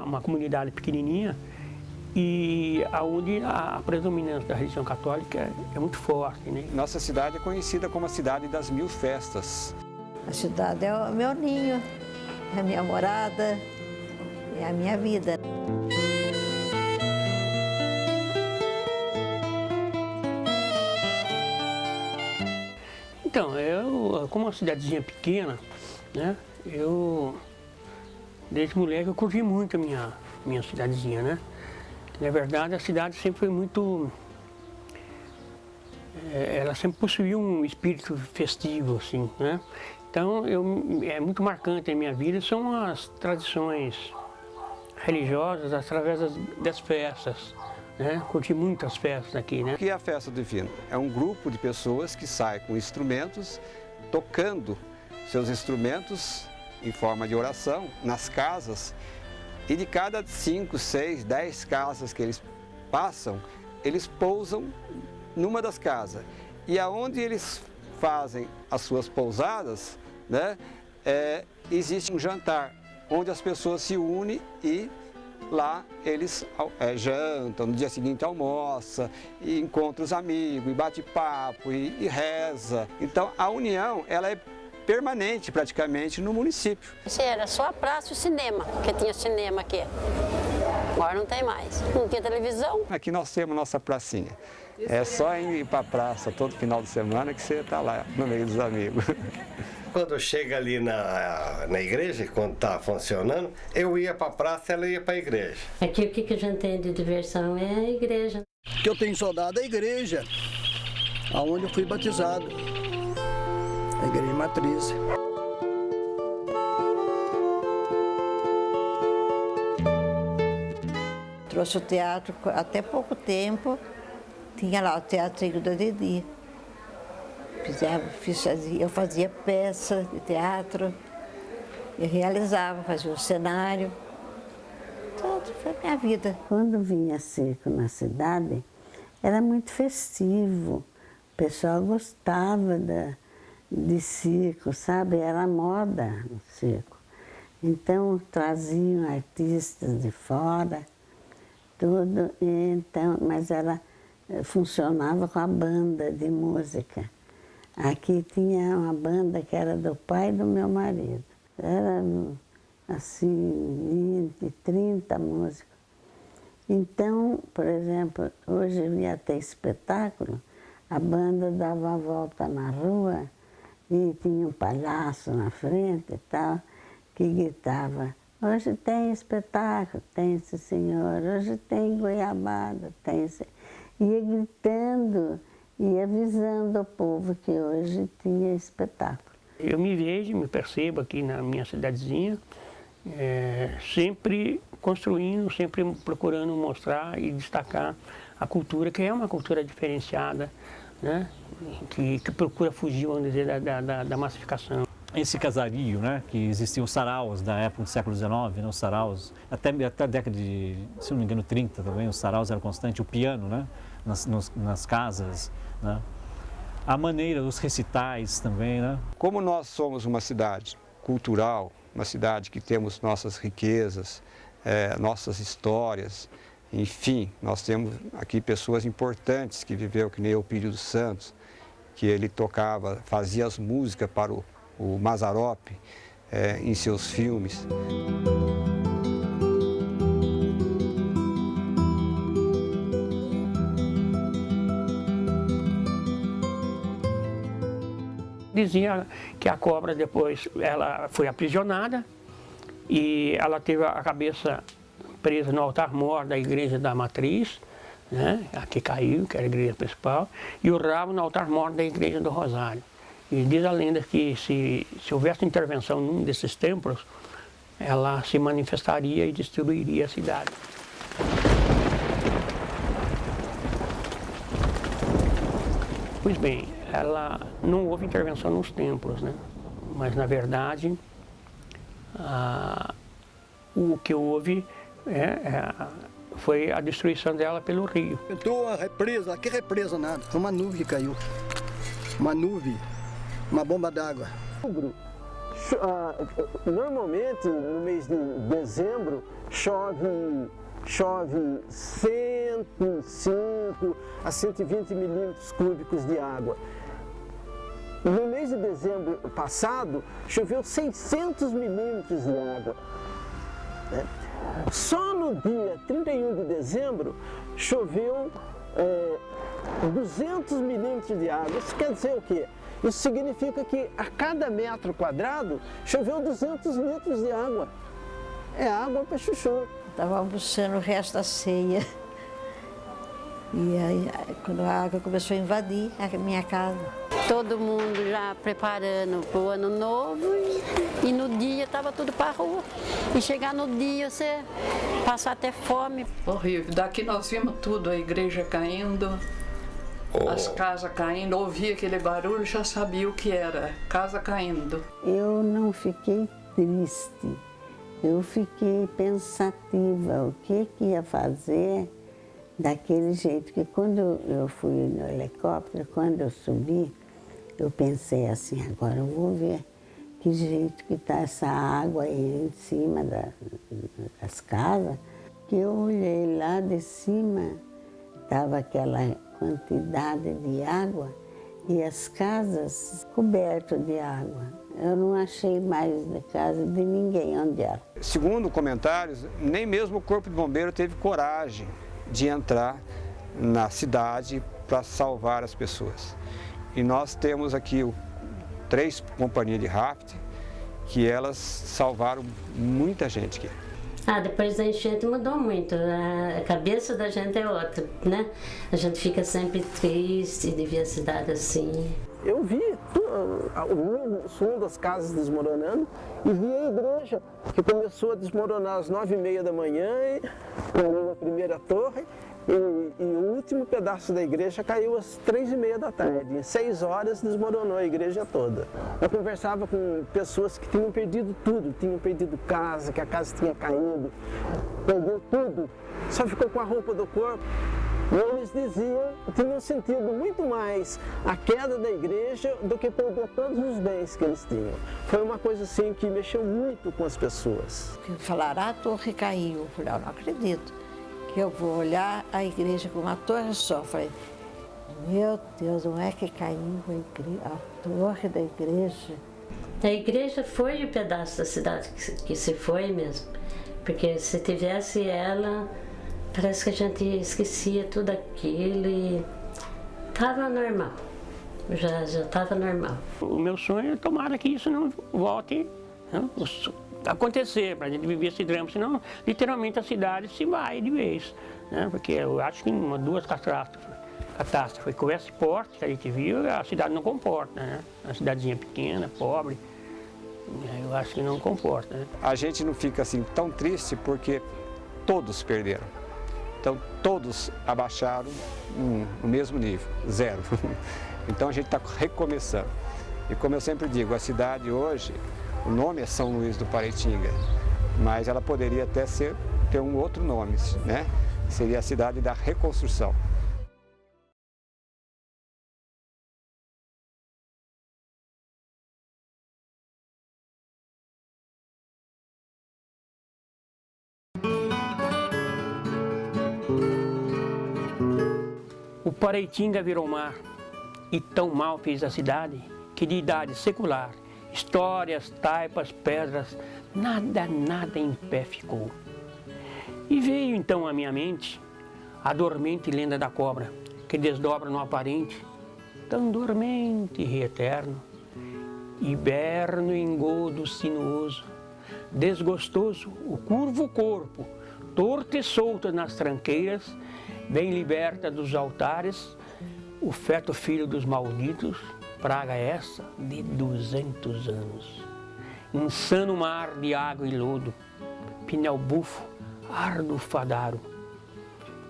Uma comunidade pequenininha e onde a predominância da religião católica é muito forte, né? Nossa cidade é conhecida como a cidade das 1000 festas. A cidade é o meu ninho, é a minha morada, é a minha vida. Então, como uma cidadezinha pequena, né? Desde moleque, eu curti muito a minha cidadezinha, né? Na verdade, a cidade sempre foi muito... Ela sempre possuía um espírito festivo, assim, né? Então, é muito marcante na minha vida, são as tradições religiosas através das festas, né? Curti muito as festas aqui, né? O que é a festa do Divino? É um grupo de pessoas que sai com instrumentos, tocando seus instrumentos em forma de oração nas casas, e de cada 5, 6, 10 casas que eles passam, eles pousam numa das casas. E aonde eles fazem as suas pousadas, né, existe um jantar, onde as pessoas se unem e lá eles jantam, no dia seguinte almoça, e encontra os amigos, e bate papo, e reza. Então a união, ela é permanente praticamente no município. Era só a praça e o cinema, porque tinha cinema aqui. Agora não tem mais. Não tinha televisão. Aqui nós temos nossa pracinha. É só ir para a praça todo final de semana que você está lá no meio dos amigos. Quando chega ali na igreja, quando está funcionando, eu ia para a praça, ela ia para a igreja. Aqui o que a gente tem de diversão é a igreja. O que eu tenho saudade é a igreja, aonde eu fui batizado. A igreja matriz. Trouxe o teatro até pouco tempo, tinha lá o teatrinho da Didi. Eu fazia peça de teatro, eu realizava, fazia o cenário. Tudo foi a minha vida. Quando vinha circo na cidade, era muito festivo. O pessoal gostava de circo, sabe? Era moda o circo. Então traziam artistas de fora, tudo. Então, mas ela funcionava com a banda de música. Aqui tinha uma banda que era do pai do meu marido. Era assim, 20, 30 músicos. Então, por exemplo, hoje ia ter espetáculo, a banda dava a volta na rua e tinha um palhaço na frente e tal, que gritava: hoje tem espetáculo, tem esse senhor, hoje tem goiabada, tem esse... Ia gritando e avisando ao povo que hoje tinha espetáculo. Eu me percebo aqui na minha cidadezinha, sempre construindo, sempre procurando mostrar e destacar a cultura, que é uma cultura diferenciada, né? que procura fugir, vamos dizer, da massificação. Esse casario, né, que existiam os saraus da época do século XIX, né, os saraus, até a década de, se não me engano, 30 também, os saraus eram constantes, o piano, né, nas casas, né, a maneira, os recitais também, né. Como nós somos uma cidade cultural, uma cidade que temos nossas riquezas, nossas histórias, enfim, nós temos aqui pessoas importantes que viveu, que nem Eupídio dos Santos, que ele tocava, fazia as músicas para o Mazzaropi em seus filmes. Dizia que a cobra depois ela foi aprisionada e ela teve a cabeça presa no altar-mor da igreja da Matriz, né? A que caiu, que era a igreja principal, e o rabo no altar-mor da igreja do Rosário. E diz a lenda que se houvesse intervenção num desses templos, ela se manifestaria e destruiria a cidade. Pois bem, não houve intervenção nos templos, né? Mas na verdade, o que houve foi a destruição dela pelo rio. Entrou a represa, que represa nada, foi uma nuvem que caiu, uma nuvem. Uma bomba d'água. Normalmente, no mês de dezembro, chove 105 a 120 milímetros cúbicos de água. No mês de dezembro passado, choveu 600 milímetros de água. Só no dia 31 de dezembro, choveu 200 milímetros de água. Isso quer dizer o quê? Isso significa que a cada metro quadrado choveu 200 litros de água. É água para chuchu. Estava almoçando o resto da ceia. E aí, quando a água começou a invadir a minha casa. Todo mundo já preparando para o ano novo e no dia estava tudo para a rua. E chegar no dia você passa até fome. Horrível. Daqui nós vimos tudo, a igreja caindo, as casas caindo, ouvia aquele barulho, já sabia o que era, casa caindo. Eu não fiquei triste, eu fiquei pensativa, o que ia fazer daquele jeito. Que quando eu fui no helicóptero, quando eu subi, eu pensei assim, agora eu vou ver que jeito que está essa água aí em cima das casas. Que eu olhei lá de cima, estava aquela quantidade de água e as casas cobertas de água. Eu não achei mais da casa de ninguém onde era. Segundo comentários, nem mesmo o Corpo de Bombeiro teve coragem de entrar na cidade para salvar as pessoas. E nós temos aqui 3 companhias de raft que elas salvaram muita gente aqui. Depois da enchente mudou muito, a cabeça da gente é outra, né? A gente fica sempre triste de ver a cidade assim. Eu vi o som das casas desmoronando e vi a igreja que começou a desmoronar às 9h30 da manhã, caiu a primeira torre e o último pedaço da igreja caiu às 3h30 da tarde. Em 6 horas desmoronou a igreja toda. Eu conversava com pessoas que tinham perdido tudo, tinham perdido casa, que a casa tinha caído, perdeu tudo, só ficou com a roupa do corpo. E eles diziam que tinham sentido muito mais a queda da igreja do que perder todos os bens que eles tinham. Foi uma coisa assim que mexeu muito com as pessoas. Falaram, a torre caiu. Eu falei, eu não acredito que eu vou olhar a igreja com uma torre só. Eu falei, meu Deus, não é que caiu a torre da igreja? A igreja foi o pedaço da cidade que se foi mesmo. Porque se tivesse ela, parece que a gente esquecia tudo aquilo e estava normal, já estava normal. O meu sonho é tomara que isso não volte a acontecer, para a gente viver esse drama, senão literalmente a cidade se vai de vez. Né? Porque eu acho que em 2 catástrofes, com esse porte que a gente viu, a cidade não comporta, né? Uma cidadezinha pequena, pobre, eu acho que não comporta. Né? A gente não fica assim tão triste porque todos perderam. Então, todos abaixaram no mesmo nível, 0. Então, a gente está recomeçando. E como eu sempre digo, a cidade hoje, o nome é São Luís do Paraitinga, mas ela poderia até ter um outro nome, né? Seria a cidade da reconstrução. O Paraitinga virou mar, e tão mal fez a cidade, que de idade secular, histórias, taipas, pedras, nada em pé ficou. E veio então à minha mente a dormente lenda da cobra, que desdobra no aparente, tão dormente e eterno, hiberno engodo sinuoso, desgostoso o curvo corpo, torto e solto nas tranqueiras, bem liberta dos altares, o feto filho dos malditos, praga essa de 200 anos. Insano mar de água e lodo, pinel bufo, árduo fadaro,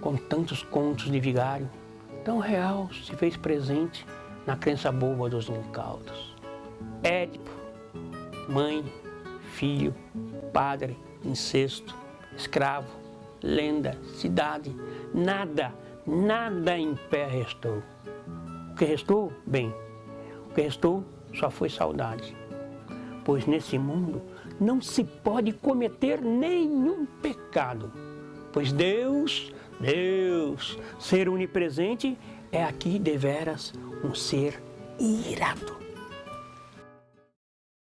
com tantos contos de vigário, tão real se fez presente na crença boba dos incautos. Édipo, mãe, filho, padre, incesto, escravo, lenda, cidade, nada em pé restou. O que restou? Bem, o que restou só foi saudade. pois nesse mundo não se pode cometer nenhum pecado, pois Deus, ser onipresente, é aqui deveras um ser irado.